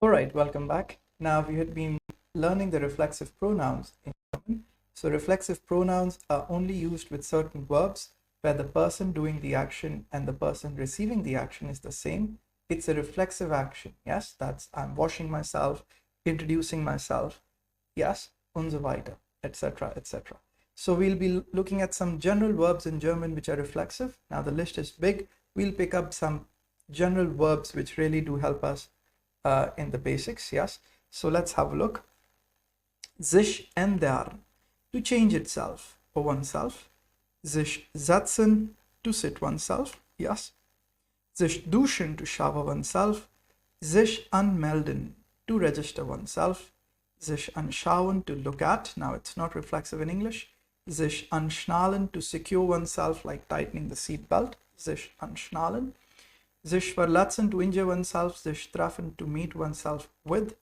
All right, welcome back. Now we had been learning the reflexive pronouns in German. So reflexive pronouns are only used with certain verbs where the person doing the action and the person receiving the action is the same. It's a reflexive action. Yes, that's I'm washing myself, introducing myself. Yes, und so weiter, etc., etc. So we'll be looking at some general verbs in German which are reflexive. Now the list is big. We'll pick up some general verbs which really do help us in the basics. Yes, so let's have a look. Sich ändern, to change itself or oneself. Sich setzen, to sit oneself. Yes. Sich duschen, to shower oneself. Sich anmelden, to register oneself. Sich anschauen, to look at. Now it's not reflexive in English. Sich anschnallen, to secure oneself, like tightening the seat belt. Sich anschnallen. Sich verletzen, to injure oneself. Sich treffen, to meet oneself with.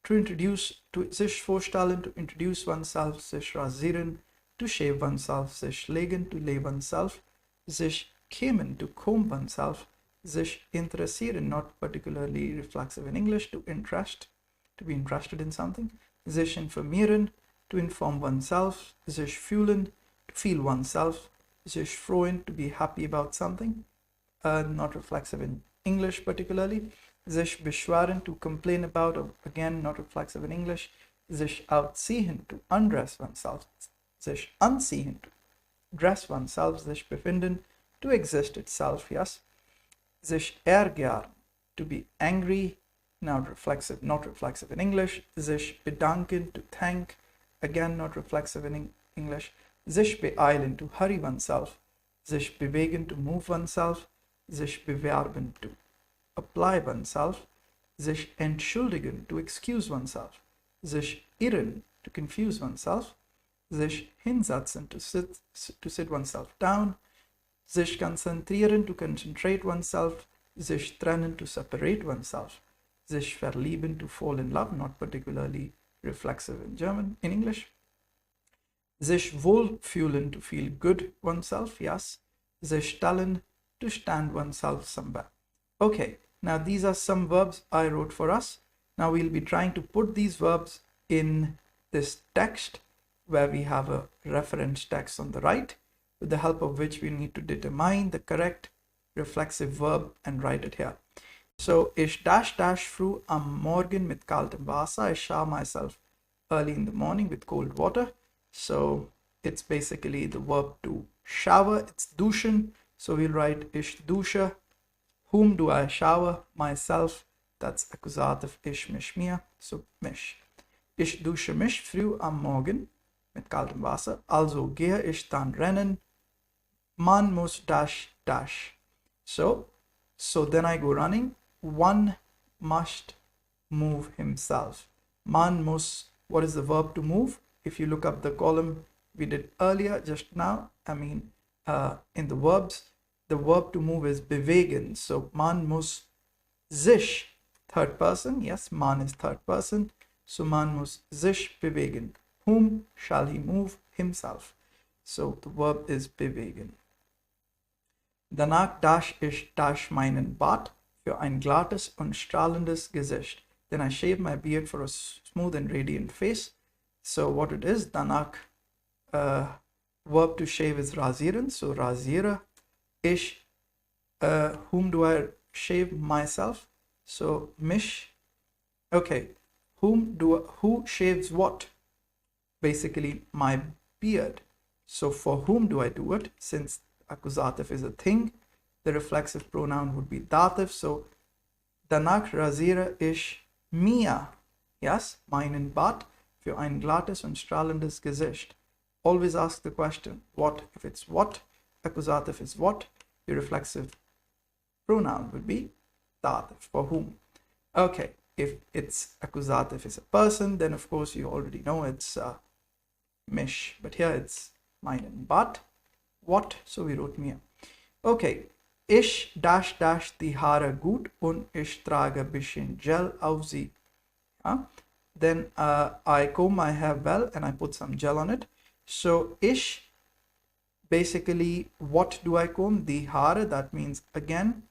To introduce, to sich vorstellen, to introduce oneself. Sich rasieren, to shave oneself. Sich legen, to lay oneself. Sich kämen, to comb oneself. Sich interessieren, not particularly reflexive in English, to interest, to be interested in something. Sich informieren, to inform oneself. Sich fühlen, to feel oneself. Sich freuen, to be happy about something. Not reflexive in English particularly. Sich beschweren, to complain about, or again not reflexive in English. Sich ausziehen, to undress oneself. Sich anziehen, to dress oneself. Sich befinden, to exist itself. Yes. Sich ärgern, to be angry, not reflexive in English. Sich bedanken, to thank, again not reflexive in English. Sich beeilen, to hurry oneself. Sich bewegen, to move oneself. Sich bewerben, to apply oneself. Sich entschuldigen, to excuse oneself. Sich irren, to confuse oneself. Sich hinsetzen, to sit oneself down. Sich konzentrieren, to concentrate oneself. Sich trennen, to separate oneself. Sich verlieben, to fall in love, not particularly reflexive in English. Sich wohlfühlen, to feel good oneself, yes. Sich stellen, to stand oneself somewhere. Okay, now these are some verbs I wrote for us. Now we'll be trying to put these verbs in this text where we have a reference text on the right, with the help of which we need to determine the correct reflexive verb and write it here. So, ich dash früh am Morgen mit kaltem Wasser. I shower myself early in the morning with cold water. So, it's basically the verb to shower. It's duschen. So, we'll write ich dusche. Whom do I shower? Myself. That's Akkusativ ich mich mir. So, mich. Ich dusche mich früh am Morgen mit kaltem Wasser. Also gehe ich dann rennen. Man muss dash. So then I go running. One must move himself. Man muss, what is the verb to move? If you look up the column we did earlier, just now, in the verbs, the verb to move is bewegen. So man muss sich, third person. Yes, man is third person. So man muss sich bewegen. Whom shall he move? Himself. So the verb is bewegen. Danach dash ich meinen Bart für ein glattes und strahlendes Gesicht. Then I shave my beard for a smooth and radiant face. So what it is, danach, verb to shave is rasieren. So rasiere. Ich, whom do I shave? Myself. So mich. Okay. Who shaves what? Basically my beard. So for whom do I do it? Since accusative is a thing, the reflexive pronoun would be dative. So danach rasiere ich mir. Yes, meinen Bart für ein glattes und strahlendes Gesicht. Always ask the question, what? If it's what, accusative is what, the reflexive pronoun would be dative. For whom? Okay, if it's accusative is a person, then of course you already know it's mich. But here it's meinen Bart. What? So we wrote mir. Okay. Ich dash die Haare gut und ich trage bisschen Gel auf sie. Yeah? Then I comb my hair well and I put some gel on it. So ich, basically, what do I comb? Die Haare. That means, again,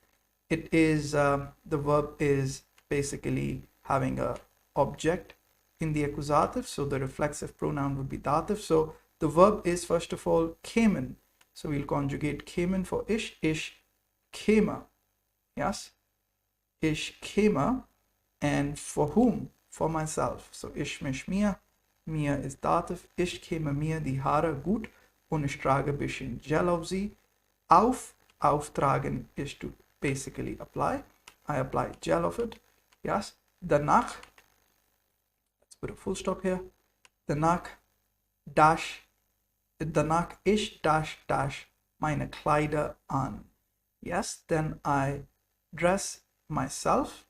it is, the verb is basically having a object in the accusative, so the reflexive pronoun would be dative. So the verb is first of all kamen, so we'll conjugate kamen for ish kema. Yes, ish kema. And for whom? For myself. So ish mish mir, mir is dative, ich käme mir die Haare gut und ich trage ein bisschen Gel auf sie. Auftragen is to basically apply. I apply gel of it. Yes. Danach, let's put a full stop here. Danach ich dash meine Kleider an. Yes. Then I dress myself.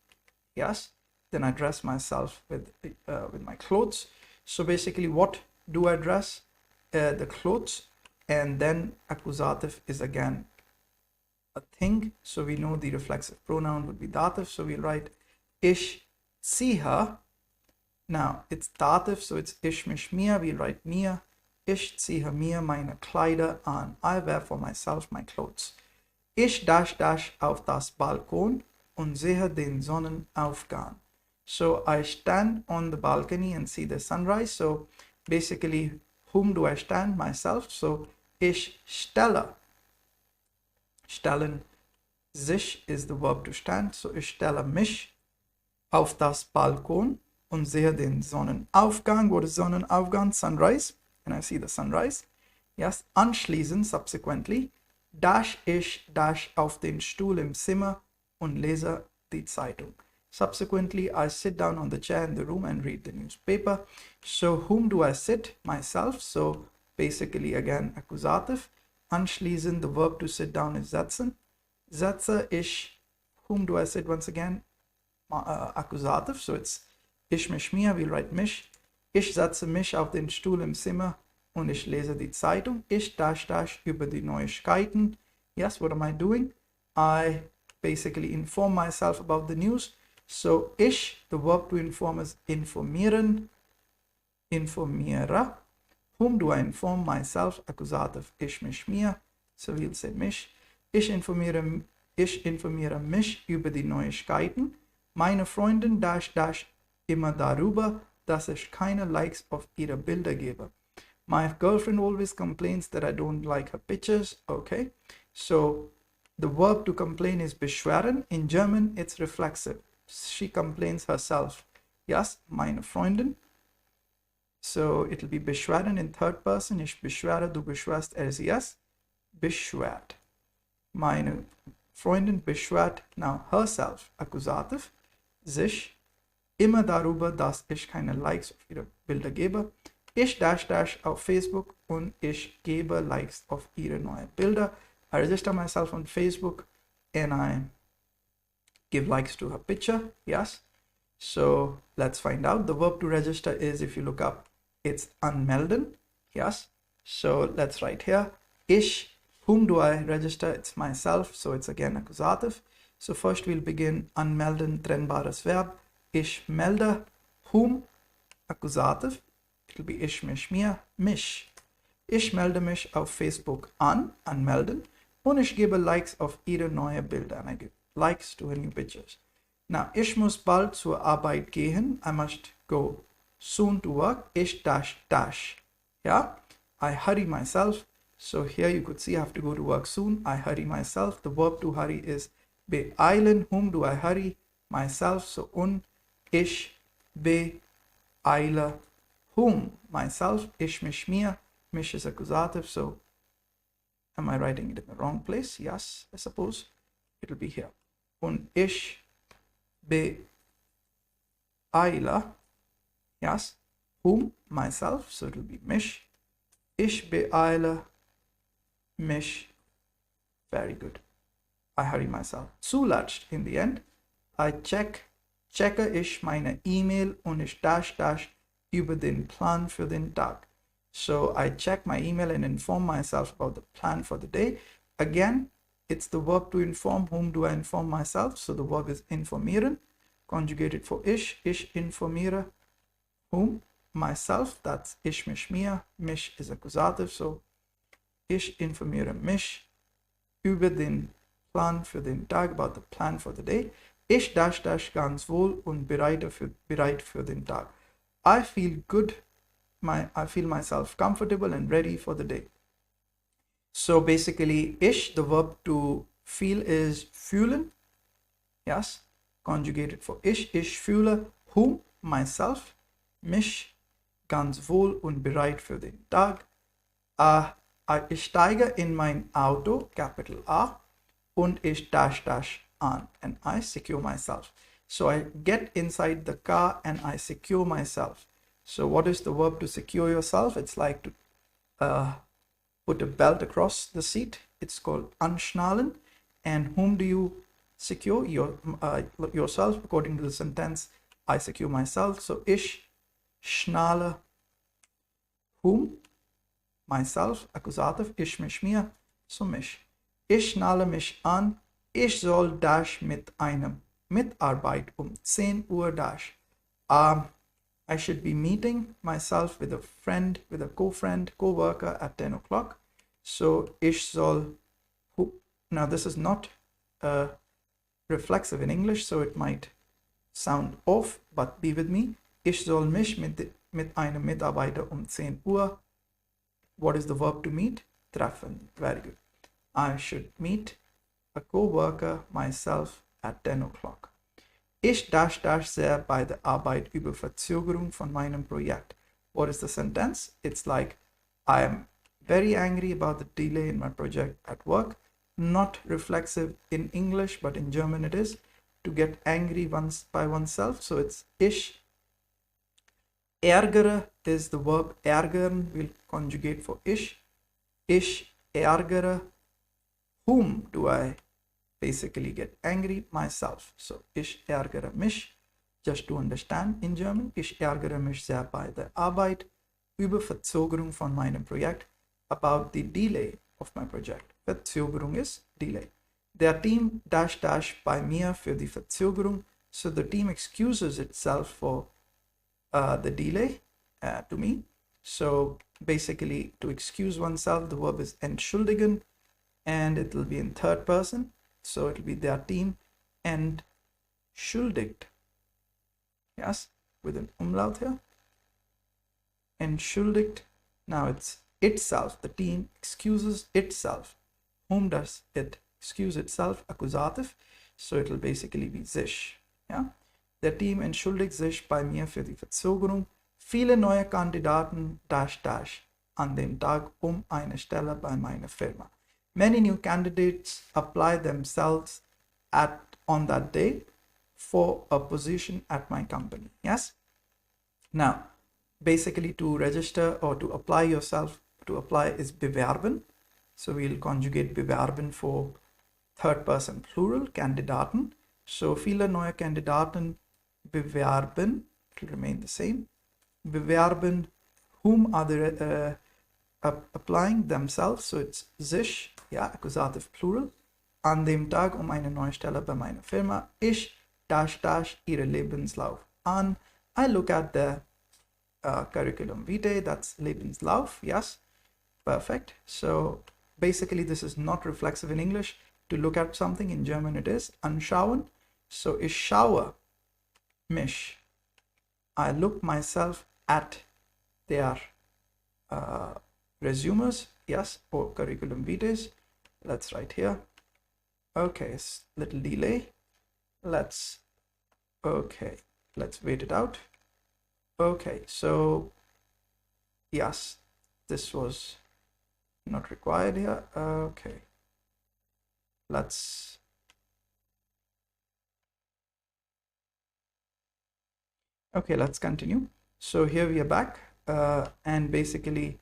Yes. Then I dress myself with my clothes. So basically, what do I dress? The clothes. And then accusative is again a thing. So we know the reflexive pronoun would be dative. So we'll write ich ziehe. Now it's dative, so it's ich mich mir. We'll write mir. Ich ziehe mir meine Kleider an. I wear for myself my clothes. Ich dash auf das Balkon und sehe den Sonnenaufgang. So I stand on the balcony and see the sunrise. So basically, whom do I stand? Myself. So ich stelle. Stellen sich is the verb to stand. So ich stelle mich auf das Balkon und sehe den Sonnenaufgang. What is Sonnenaufgang? Sunrise. And I see the sunrise. Yes. Anschließend, subsequently, ich auf den Stuhl im Zimmer und lese die Zeitung. Subsequently, I sit down on the chair in the room and read the newspaper. So whom do I sit? Myself. So basically again accusative. Anschließend, the verb to sit down is setzen. Setze ich. Whom do I sit once again? Accusative. So it's ich mich mir. We'll write mich. Ich setze mich auf den Stuhl im Zimmer und ich lese die Zeitung. Ich dash über die Neuigkeiten. Yes, what am I doing? I basically inform myself about the news. So ich, the verb to inform is informieren, informiere. Whom do I inform? Myself, accusative, ich mich mir. So we'll say mich. Ich informiere mich über die Neuigkeiten. Meine Freundin dash immer darüber, dass ich keine Likes auf ihre Bilder gebe. My girlfriend always complains that I don't like her pictures. Okay, so the verb to complain is beschweren. In German, it's reflexive. She complains herself. Yes, meine Freundin. So it'll be beschweren in third person. Ich beschwere, du beschwerst, sie es beschwert. Meine Freundin beschwert now herself, accusative, sich immer darüber, dass ich keine Likes auf ihre Bilder gebe. Ich dash auf Facebook und ich gebe Likes auf ihre neuen Bilder. I register myself on Facebook and I give likes to her picture. Yes. So let's find out. The verb to register is, if you look up, it's anmelden. Yes. So let's write here. Ich, whom do I register? It's myself. So it's again accusative. So first we'll begin anmelden, trennbares Verb. Ich melde, whom, accusative. It'll be ich mich mir, mich. Ich melde mich auf Facebook an, anmelden. Und ich gebe Likes auf ihre neue Bilder. And I give likes to her new pictures. Now, ich muss bald zur Arbeit gehen. I must go soon to work. Ich dash. Yeah, I hurry myself. So here you could see I have to go to work soon. I hurry myself. The verb to hurry is beeilen. Whom do I hurry? Myself. So ich beeile whom? Myself. Ich mich mir. Mich is accusative. So am I writing it in the wrong place? Yes, I suppose it'll be here. Und ich beeile. Yes. Whom? Myself. So it'll be mich. Ich beeile mich. Very good. I hurry myself. Zuletzt, in the end, I checke ich meine E-Mail und ich dash über den Plan für den Tag. So I check my email and inform myself about the plan for the day. Again, it's the verb to inform. Whom do I inform myself? So the verb is informieren, conjugated for ich informiere. Whom? Myself. That's ich mich mir. Mich is accusative. So ich informiere mich über den Plan für den Tag, about the plan for the day. Ich dash dash ganz wohl und bereit für den Tag. I feel good. I feel myself comfortable and ready for the day. So basically, ich, the verb to feel is fühlen. Yes, conjugated for ich fühle, whom, myself, mich, ganz wohl und bereit für den Tag. Ich steige in mein Auto, capital A, und ich dash dash on, and I secure myself. So I get inside the car and I secure myself. So what is the verb to secure yourself? It's like to put a belt across the seat. It's called anschnallen. And whom do you secure? Yourself, according to the sentence, I secure myself. So ich schnalle whom? Myself, Akkusativ, ich mich mir, so mich. Ich schnalle mich an, ich soll dash mit einem Mitarbeit 10 Uhr dash. I should be meeting myself with a friend, with a co-worker at 10 o'clock. So ich soll, now this is not reflexive in English, so it might sound off, but be with me. Ich soll mich mit einem Mitarbeiter 10 Uhr. What is the verb to meet? Treffen. Very good. I should meet a co-worker myself at 10 o'clock. Ich dash dash sehr bei der Arbeit über Verzögerung von meinem Projekt. What is the sentence? It's like, I am very angry about the delay in my project at work. Not reflexive in English, but in German it is. To get angry by oneself. So it's ich. Ärgere is the verb ärgern. We'll conjugate for ich. Ich ärgere. Whom do I basically get angry? Myself. So ich ärgere mich. Just to understand in German. Ich ärgere mich sehr bei der Arbeit über Verzögerung von meinem Projekt. About the delay of my project. Verzögerung is delay. Der Team dash dash bei mir für die Verzögerung. So the team excuses itself for the delay to me. So basically, to excuse oneself, the verb is entschuldigen, and it will be in third person. So it will be their team entschuldigt. Yes, with an umlaut here. Entschuldigt. Now it's itself. The team excuses itself. Whom does it excuse itself? Akkusativ. So it will basically be sich. Yeah. Der Team entschuldigt sich bei mir für die Verzögerung. Viele neue Kandidaten dash dash an dem Tag eine Stelle bei meiner Firma. Many new candidates apply themselves on that day for a position at my company. Yes? Now, basically to register or to apply yourself, to apply is bewerben. So we'll conjugate bewerben for third person plural, Kandidaten. So viele neue Kandidaten bewerben, it will remain the same. Bewerben, whom are they applying? Themselves, so it's sich, yeah, Akkusativ plural. An dem Tag eine neue Stelle bei meiner Firma. Ich dash dash ihre Lebenslauf an. I look at the curriculum vitae, that's Lebenslauf, yes, perfect. So basically this is not reflexive in English. To look at something, in German it is anschauen. So ich schaue mich. I look myself at their resumes, yes, or curriculum vitae. Let's write here. Okay, little delay. Let's wait it out. Okay, so yes, this was not required here. Okay, let's continue. So here we are back, and basically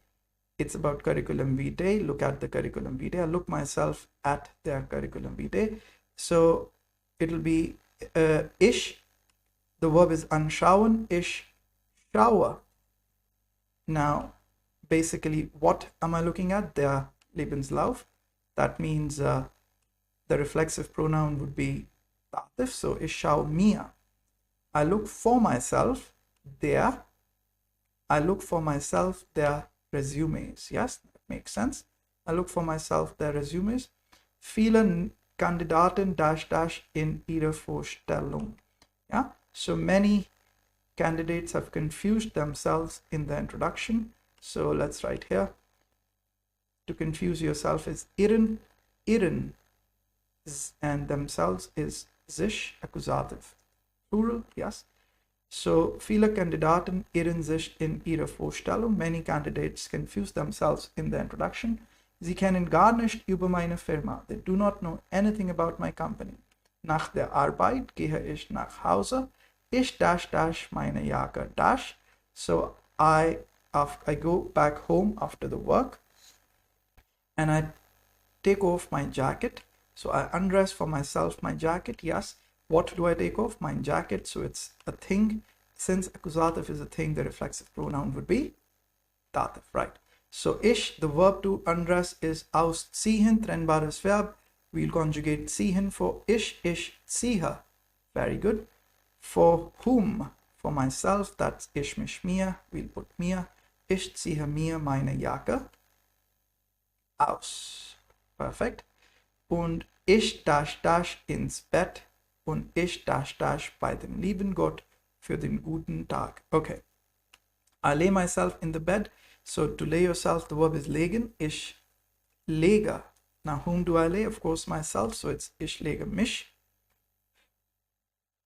it's about curriculum vitae. Look at the curriculum vitae. I look myself at their curriculum vitae. So it will be ich. The verb is anschauen. Ich schaue. Now, basically, what am I looking at? Their Lebenslauf. That means the reflexive pronoun would be dativ. So ich schaue mir. I look for myself there. I look for myself their resumes. Yes, that makes sense. I look for myself their resumes. Viele Kandidaten dash dash in ihrer Vorstellung. Yeah, so many candidates have confused themselves in the introduction. So let's write here. To confuse yourself is irren, irren, and themselves is sich, accusative. Plural, yes. So, viele Kandidaten irren sich in ihrer Vorstellung. Many candidates confuse themselves in the introduction. Sie kennen gar nicht über meine Firma. They do not know anything about my company. Nach der Arbeit gehe ich nach Hause. Ich dash dash meine Jacke dash. So I go back home after the work and I take off my jacket. So I undress for myself my jacket. Yes. What do I take off? My jacket. So it's a thing. Since accusative is a thing, the reflexive pronoun would be dative, right? So ich, the verb to undress, is ausziehen, trennbares Verb. We'll conjugate ziehen for ich ziehe. Very good. For whom? For myself, that's ich mich mir. We'll put mir. Ich ziehe mir meine Jacke aus. Perfekt. Und ich dash dash ins Bett. Und ich dash dash bei dem lieben Gott für den guten Tag. Okay. I lay myself in the bed. So to lay yourself, the verb is legen. Ich lege. Now whom do I lay? Of course myself. So it's ich lege mich.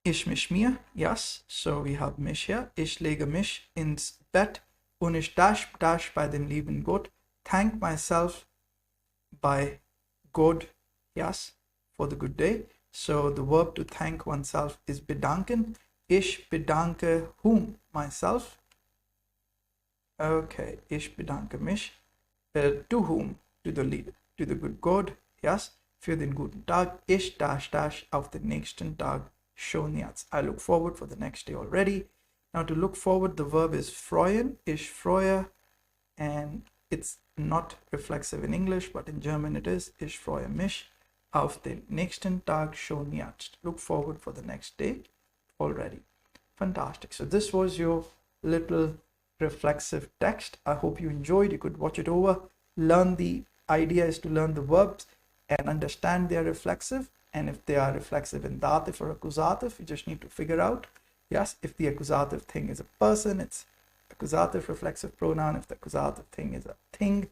Ich mich mir. Yes. So we have mich here. Ich lege mich ins Bett. Und ich dash bei dem lieben Gott. Thank myself by God. Yes. For the good day. So the verb to thank oneself is bedanken. Ich bedanke whom? Myself. Okay, ich bedanke mich. To whom? To the good God. Yes. Für den guten Tag. Ich dash dash auf den nächsten Tag schon jetzt. I look forward for the next day already. Now to look forward, the verb is freuen. Ich freue. And it's not reflexive in English, but in German it is. Ich freue mich auf den nächsten Tag schon jetzt. Look forward for the next day already. Fantastic. So this was your little reflexive text. I hope you enjoyed. You could watch it over. The idea is to learn the verbs and understand their reflexive. And if they are reflexive in dative or accusative, you just need to figure out. Yes, if the accusative thing is a person, it's accusative reflexive pronoun. If the accusative thing is a thing,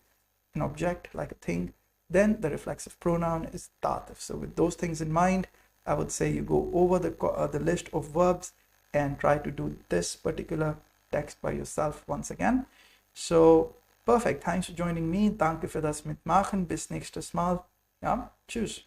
an object like a thing, then the reflexive pronoun is dative. So with those things in mind, I would say you go over the list of verbs and try to do this particular text by yourself once again. So perfect. Thanks for joining me. Danke für das Mitmachen. Bis nächstes Mal. Ja, tschüss.